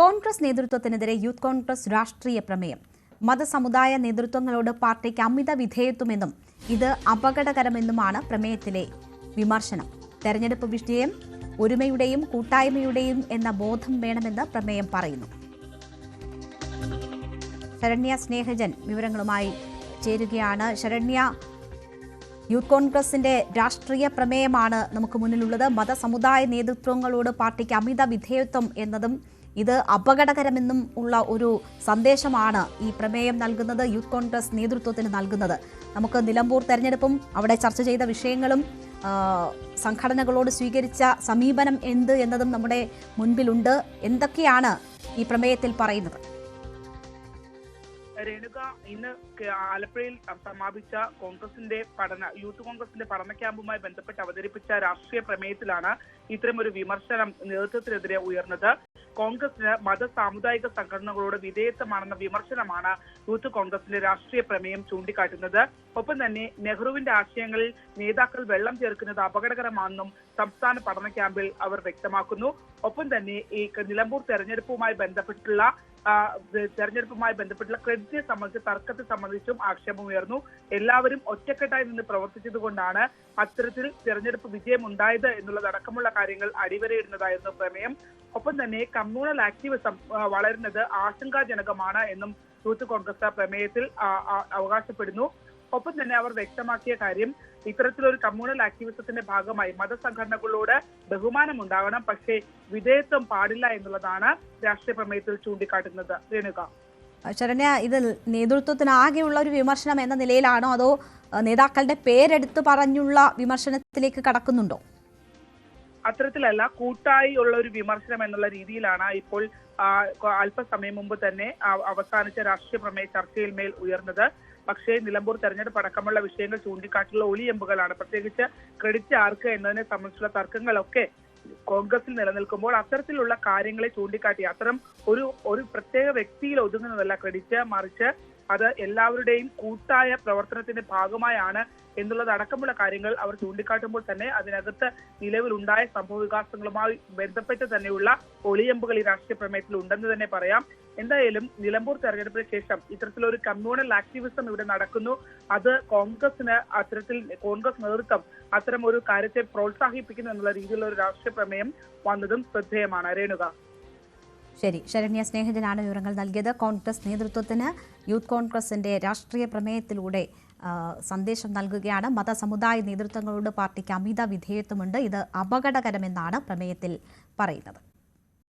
Congress നേതൃത്വത്തിനെതിരെ youth Congress രാഷ്ട്രീയ പ്രമേയം. മതസമുദായ നേതൃത്വങ്ങളോട് പാർട്ടിക്ക് അമിത വിധേയത്വമെന്നും ഇത് അപകടകരമെന്നുമാണ് പ്രമേയത്തിലെ വിമർശനം. തെരഞ്ഞെടുപ്പ് വിഷയം ഒരുമയുടെയും കൂട്ടായ്മയുടെയും എന്ന ബോധം വേണമെന്ന് പ്രമേയം പറയുന്നു. ശരണ്യ സ്നേഹജൻ വിവരങ്ങളുമായി ചേരുകയാണ്. ശരണ്യ, യൂത്ത് കോൺഗ്രസിന്റെ രാഷ്ട്രീയ പ്രമേയമാണ് നമുക്ക് മുന്നിലുള്ളത്. മതസമുദായ നേതൃത്വങ്ങളോട് പാർട്ടിക്ക് അമിത വിധേയത്വം എന്നതും ഇത് അപകടകരമെന്നും ഉള്ള ഒരു സന്ദേശമാണ് ഈ പ്രമേയം നൽകുന്നത്, യൂത്ത് കോൺഗ്രസ് നേതൃത്വത്തിന് നൽകുന്നത്. നമുക്ക് നിലമ്പൂർ തെരഞ്ഞെടുപ്പും അവിടെ ചർച്ച ചെയ്ത വിഷയങ്ങളും സംഘടനകളോട് സ്വീകരിച്ച സമീപനം എന്ത് എന്നതും നമ്മുടെ മുൻപിലുണ്ട്. എന്തൊക്കെയാണ് ഈ പ്രമേയത്തിൽ പറയുന്നത്? രേണുക, ഇന്ന് ആലപ്പുഴയിൽ സമാപിച്ച യൂത്ത് കോൺഗ്രസിന്റെ പഠന ക്യാമ്പുമായി ബന്ധപ്പെട്ട് അവതരിപ്പിച്ച രാഷ്ട്രീയ പ്രമേയത്തിലാണ് ഇത്തരമൊരു വിമർശനം നേതൃത്വത്തിനെതിരെ ഉയർന്നത്. കോൺഗ്രസിന് മത സാമുദായിക സംഘടനകളോട് വിധേയത്വമാണെന്ന വിമർശനമാണ് യൂത്ത് കോൺഗ്രസിന്റെ രാഷ്ട്രീയ പ്രമേയം ചൂണ്ടിക്കാട്ടുന്നത്. ഒപ്പം തന്നെ നെഹ്റുവിന്റെ ആശയങ്ങളിൽ നേതാക്കൾ വെള്ളം ചേർക്കുന്നത് അപകടകരമാണെന്നും സംസ്ഥാന പഠന ക്യാമ്പിൽ അവർ വ്യക്തമാക്കുന്നു. ഒപ്പം തന്നെ ഈ നിലമ്പൂർ തെരഞ്ഞെടുപ്പുമായി ബന്ധപ്പെട്ടുള്ള ക്രെഡിറ്റ് സംബന്ധിച്ച് തർക്കത്തെ സംബന്ധിച്ചും ആക്ഷേപം ഉയർന്നു. എല്ലാവരും ഒറ്റക്കെട്ടായി നിന്ന് പ്രവർത്തിച്ചതുകൊണ്ടാണ് അത്തരത്തിൽ തെരഞ്ഞെടുപ്പ് വിജയം ഉണ്ടായത് എന്നുള്ളതടക്കമുള്ള കാര്യങ്ങൾ അടിവരയിടുന്നതായിരുന്നു പ്രമേയം. ഒപ്പം തന്നെ കമ്മ്യൂണൽ ആക്ടിവിസം വളരുന്നത് ആശങ്കാജനകമാണ് എന്നും യൂത്ത് കോൺഗ്രസ് പ്രമേയത്തിൽ അവകാശപ്പെടുന്നു. ഒപ്പം തന്നെ അവർ വ്യക്തമാക്കിയ കാര്യം, ഇത്തരത്തിലൊരു കമ്മ്യൂണൽ ആക്ടിവിസത്തിന്റെ ഭാഗമായി മതസംഘടനകളോട് ബഹുമാനം ഉണ്ടാകണം, പക്ഷേ വിധേയത്വം പാടില്ല എന്നുള്ളതാണ് രാഷ്ട്രീയ പ്രമേയത്തിൽ ചൂണ്ടിക്കാട്ടുന്നത്. രേണുക, ശരണ്യ, ഇത് നേതൃത്വത്തിനാകെയുള്ള ഒരു വിമർശനം എന്ന നിലയിലാണോ അതോ നേതാക്കളുടെ പേരെടുത്ത് പറഞ്ഞുള്ള വിമർശനത്തിലേക്ക് കടക്കുന്നുണ്ടോ? അത്തരത്തിലല്ല, കൂട്ടായി ഉള്ള ഒരു വിമർശനം എന്നുള്ള രീതിയിലാണ് ഇപ്പോൾ അല്പസമയം മുമ്പ് തന്നെ അവസാനിച്ച രാഷ്ട്രീയ പ്രമേയ ചർച്ചയിൽ മേൽ ഉയർന്നത്. പക്ഷേ നിലമ്പൂർ തെരഞ്ഞെടുപ്പ് അടക്കമുള്ള വിഷയങ്ങൾ ചൂണ്ടിക്കാട്ടിയുള്ള ഒളിയമ്പുകളാണ്. പ്രത്യേകിച്ച് ക്രെഡിറ്റ് ആർക്ക് എന്നതിനെ സംബന്ധിച്ചുള്ള തർക്കങ്ങളൊക്കെ കോൺഗ്രസിൽ നിലനിൽക്കുമ്പോൾ അത്തരത്തിലുള്ള കാര്യങ്ങളെ ചൂണ്ടിക്കാട്ടി അത്തരം ഒരു പ്രത്യേക വ്യക്തിയിൽ ഒതുങ്ങുന്നതല്ല ക്രെഡിറ്റ്, മറിച്ച് അത് എല്ലാവരുടെയും കൂട്ടായ പ്രവർത്തനത്തിന്റെ ഭാഗമായാണ് എന്നുള്ളതടക്കമുള്ള കാര്യങ്ങൾ അവർ ചൂണ്ടിക്കാട്ടുമ്പോൾ തന്നെ അതിനകത്ത് നിലവിലുണ്ടായ സംഭവ വികാസങ്ങളുമായി ബന്ധപ്പെട്ട് തന്നെയുള്ള ഒളിയമ്പുകൾ ഈ രാഷ്ട്രീയ പ്രമേയത്തിൽ ഉണ്ടെന്ന് തന്നെ പറയാം. എന്തായാലും നിലമ്പൂർ തെരഞ്ഞെടുപ്പിന് ശേഷം ഇത്തരത്തിലൊരു കമ്മ്യൂണൽ ആക്ടിവിസം ഇവിടെ നടക്കുന്നു. അത് കോൺഗ്രസ് നേതൃത്വം അത്തരം ഒരു കാര്യത്തെ പ്രോത്സാഹിപ്പിക്കുന്നു എന്നുള്ള രീതിയിലുള്ള ഒരു രാഷ്ട്രീയ പ്രമേയം വന്നതും ശ്രദ്ധേയമാണ്. രേണുക, ശരി, ശരണ്യ സ്നേഹജനാണ് വിവരങ്ങൾ നൽകിയത്. കോൺഗ്രസ് നേതൃത്വത്തിന് യൂത്ത് കോൺഗ്രസിന്റെ രാഷ്ട്രീയ പ്രമേയത്തിലൂടെ സന്ദേശം നൽകുകയാണ്. മതസമുദായ നേതൃത്വങ്ങളോട് പാർട്ടിക്ക് അമിത വിധേയത്വമുണ്ട്, ഇത് അപകടകരമെന്നാണ് പ്രമേയത്തിൽ പറയുന്നത്.